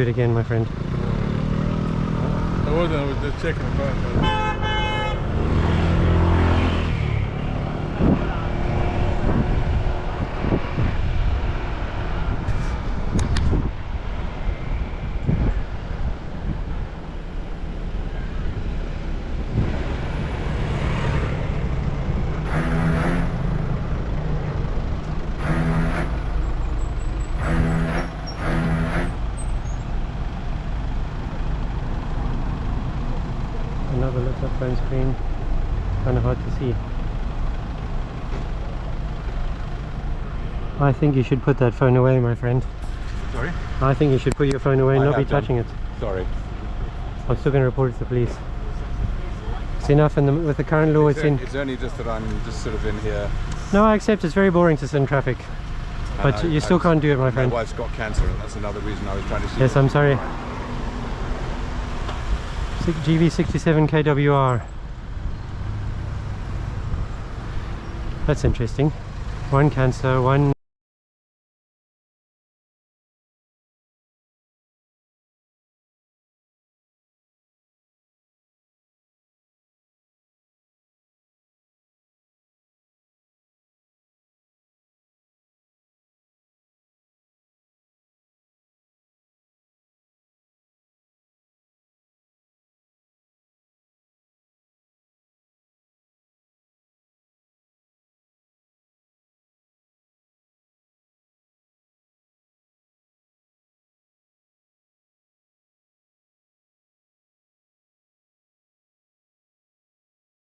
it again, my friend. I was just checking the phone. Another look up phone screen, kind of hard to see. I think you should put that phone away, my friend. Sorry? I think you should put your phone away and not be touching it. Sorry. I'm still going to report it to the police. It's enough with the current law. It's only just that I'm just sort of in here. No, I accept it's very boring to sit in traffic. But you still can't do it, my friend. My wife's got cancer, and that's another reason I was trying to see. Yes, I'm sorry. GV67KWR. That's interesting. One cancer, one